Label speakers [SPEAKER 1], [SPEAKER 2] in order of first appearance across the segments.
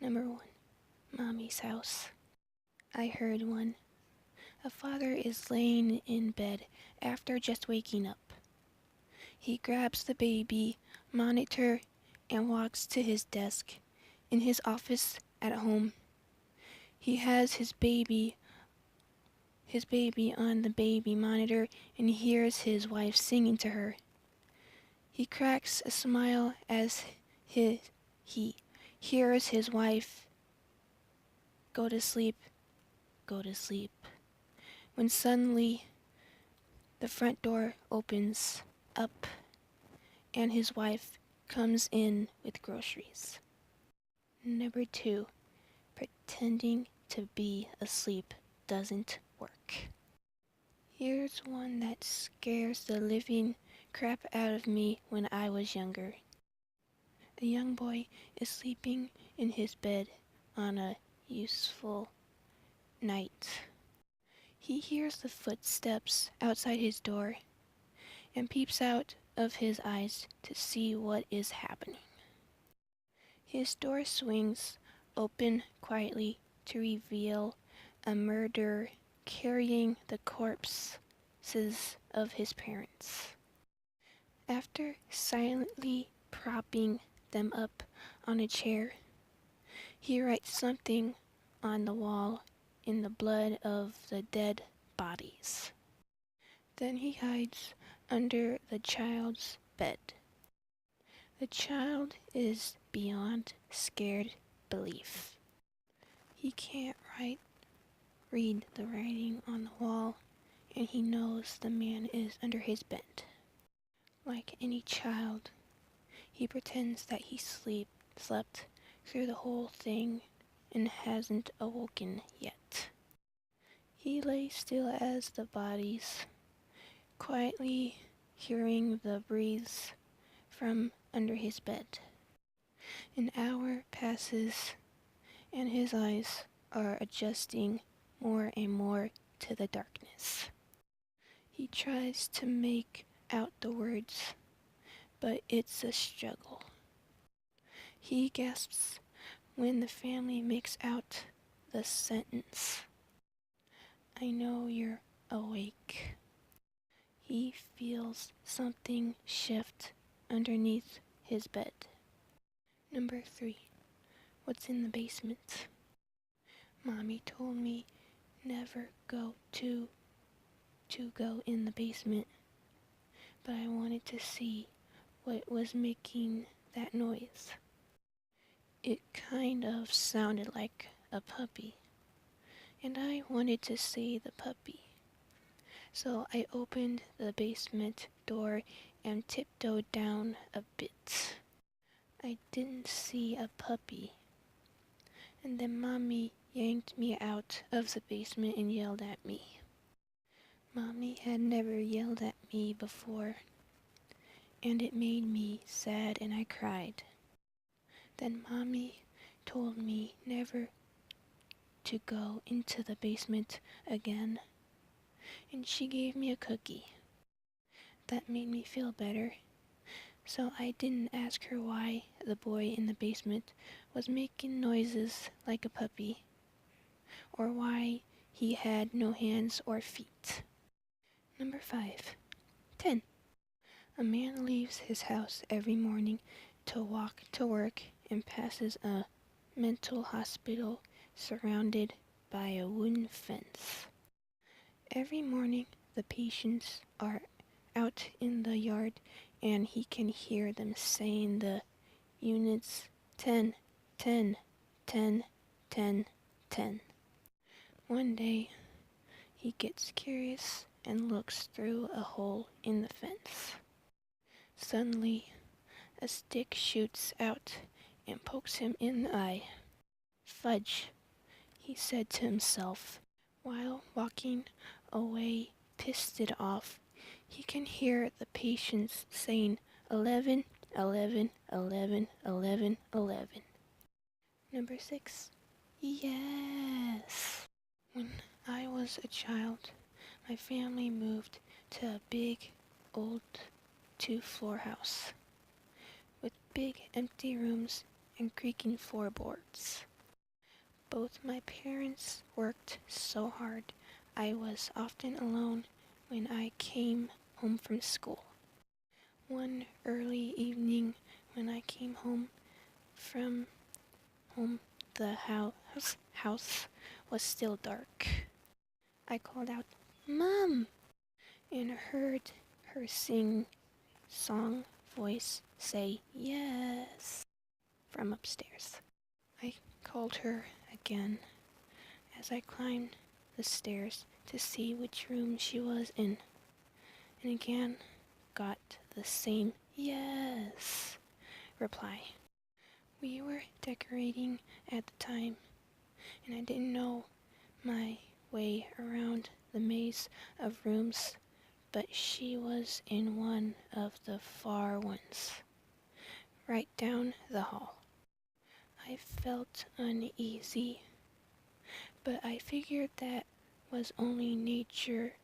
[SPEAKER 1] Number 1. Mommy's house. I heard one. A father is laying in bed after just waking up. He grabs the baby monitor and walks to his desk in his office at home. He has his baby on the baby monitor and hears his wife singing to her. He cracks a smile as he hears his wife, "Go to sleep, go to sleep," when suddenly the front door opens up and his wife comes in with groceries. Number 2. Pretending to be asleep doesn't work. Here's one that scares the living crap out of me when I was younger. A young boy is sleeping in his bed on a useful night. He hears the footsteps outside his door and peeps out of his eyes to see what is happening. His door swings open quietly to reveal a murderer carrying the corpses of his parents. After silently propping them up on a chair, he writes something on the wall in the blood of the dead bodies. Then he hides under the child's bed. The child is beyond scared belief. He can't read the writing on the wall, and he knows the man is under his bed. Like any child, he pretends that he slept through the whole thing and hasn't awoken yet. He lay still as the bodies, quietly hearing the breaths from under his bed. An hour passes, and his eyes are adjusting more and more to the darkness. He tries to make out the words, but it's a struggle. He gasps when the family makes out the sentence, "I know you're awake." He feels something shift underneath his bed. Number 3. What's in the basement? Mommy told me never go in the basement, but I wanted to see what was making that noise. It kind of sounded like a puppy, and I wanted to see the puppy. So I opened the basement door and tiptoed down a bit. I didn't see a puppy, and then Mommy yanked me out of the basement and yelled at me. Mommy had never yelled at me before, and it made me sad and I cried. Then Mommy told me never to go into the basement again, and she gave me a cookie. That made me feel better, so I didn't ask her why the boy in the basement was making noises like a puppy, or why he had no hands or feet. Number 5. 10. A man leaves his house every morning to walk to work and passes a mental hospital surrounded by a wooden fence. Every morning the patients are out in the yard and he can hear them saying the units 10, 10, 10, 10, 10. One day he gets curious and looks through a hole in the fence. Suddenly, a stick shoots out and pokes him in the eye. "Fudge," he said to himself. While walking away, pissed it off, he can hear the patients saying 11, 11, 11, 11, 11. Number 6. Yes! When I was a child, my family moved to a big, old 2-floor house with big empty rooms and creaking floorboards. Both my parents worked so hard. I was often alone when I came home from school. One early evening when I came home from home, the house was still dark. I called out, "Mom!" and heard her song voice say, "Yes," from upstairs. I called her again as I climbed the stairs to see which room she was in, and again got the same "yes" reply. We were decorating at the time, and I didn't know my way around the maze of rooms, but she was in one of the far ones, right down the hall. I felt uneasy, but I figured that was only nature,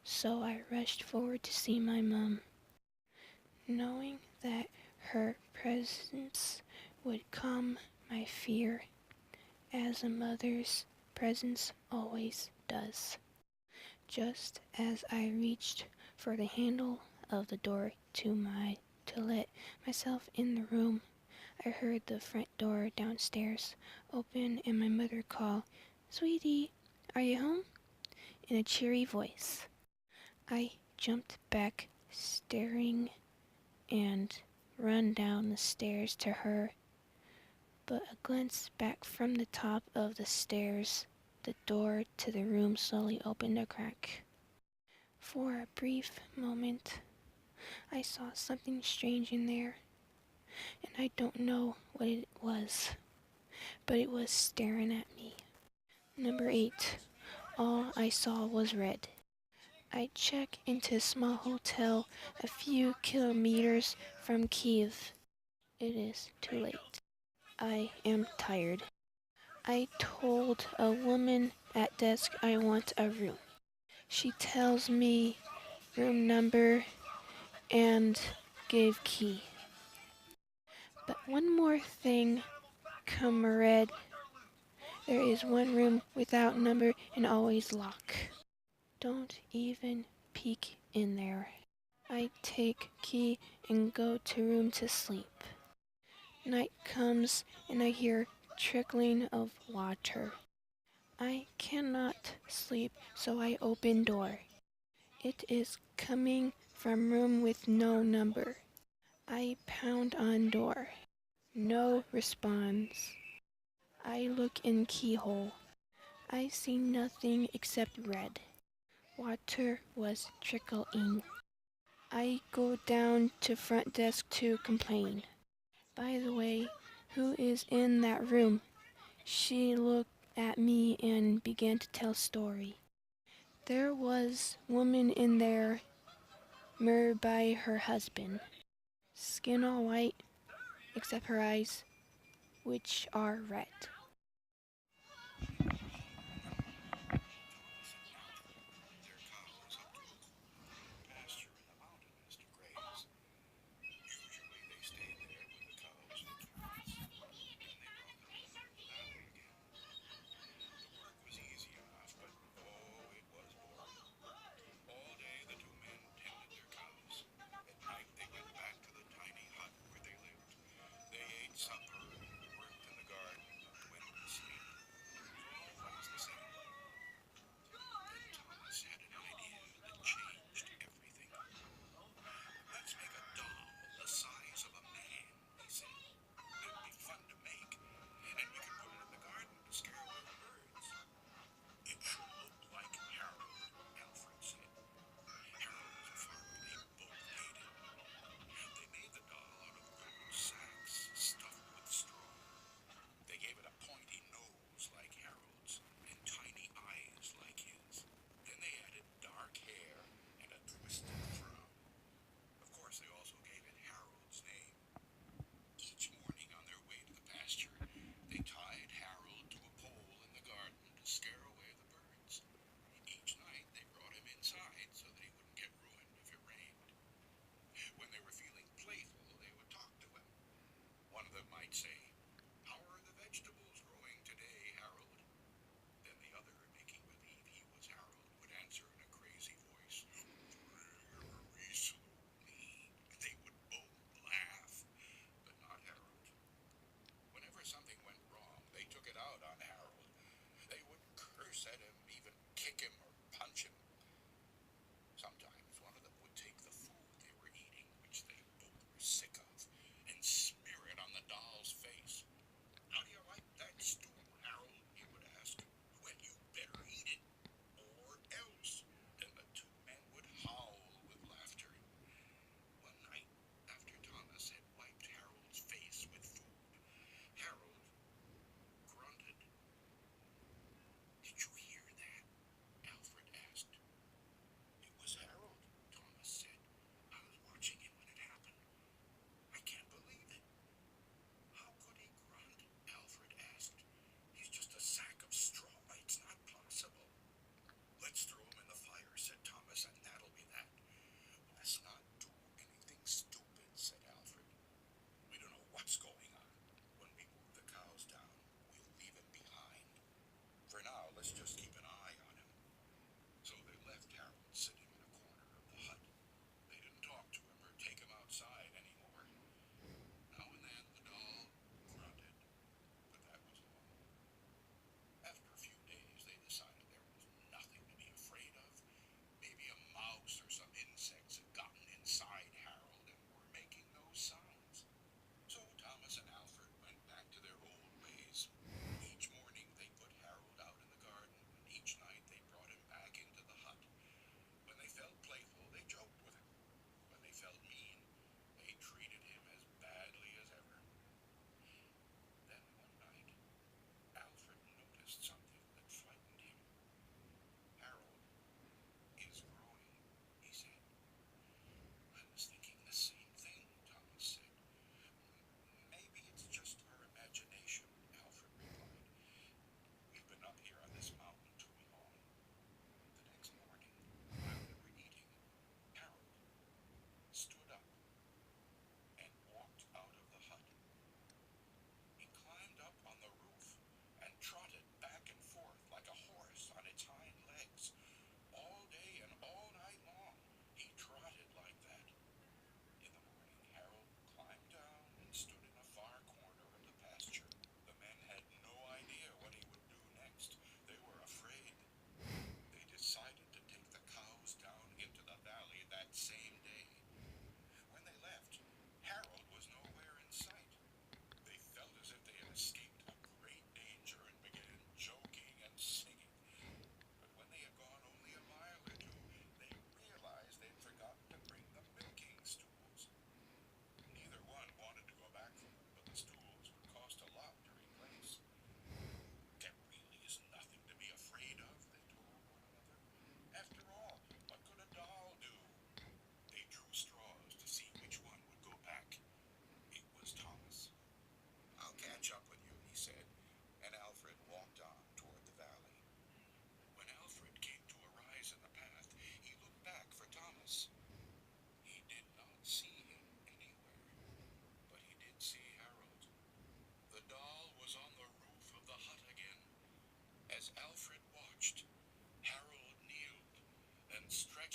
[SPEAKER 1] so I rushed forward to see my mom, knowing that her presence would calm my fear, as a mother's presence always does. Just as I reached for the handle of the door to let myself in the room, I heard the front door downstairs open and my mother call, "Sweetie, are you home?" in a cheery voice. I jumped back, staring, and run down the stairs to her, but a glance back from the top of the stairs, the door to the room slowly opened a crack. For a brief moment, I saw something strange in there, and I don't know what it was, but it was staring at me. Number 8. All I saw was red. I checked into a small hotel a few kilometers from Kiev. It is too late. I am tired. I told a woman at desk I want a room. She tells me room number and gave key. But one more thing, comrade. There is one room without number and always locked. Don't even peek in there. I take key and go to room to sleep. Night comes and I hear trickling of water. I cannot sleep, so I open door. It is coming from room with no number. I pound on door. No response. I look in keyhole. I see nothing except red. Water was trickling. I go down to front desk to complain. By the way, who is in that room? She looked at me and began to tell story. There was woman in there, murdered by her husband. Skin all white, except her eyes, which are red.
[SPEAKER 2] Say, "How are the vegetables growing today, Harold?"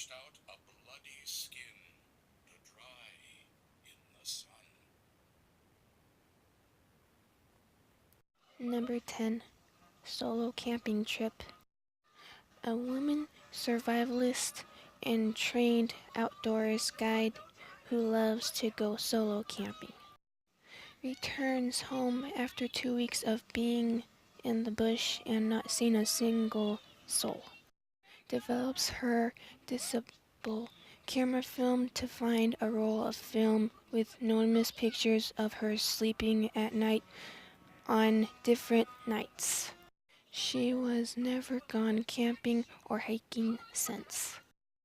[SPEAKER 2] stretched out a bloody skin to dry in the sun.
[SPEAKER 1] Number 10. Solo camping trip. A woman survivalist and trained outdoors guide who loves to go solo camping returns home after 2 weeks of being in the bush and not seeing a single soul. Develops her disable camera film to find a roll of film with anonymous pictures of her sleeping at night on different nights. She was never gone camping or hiking since.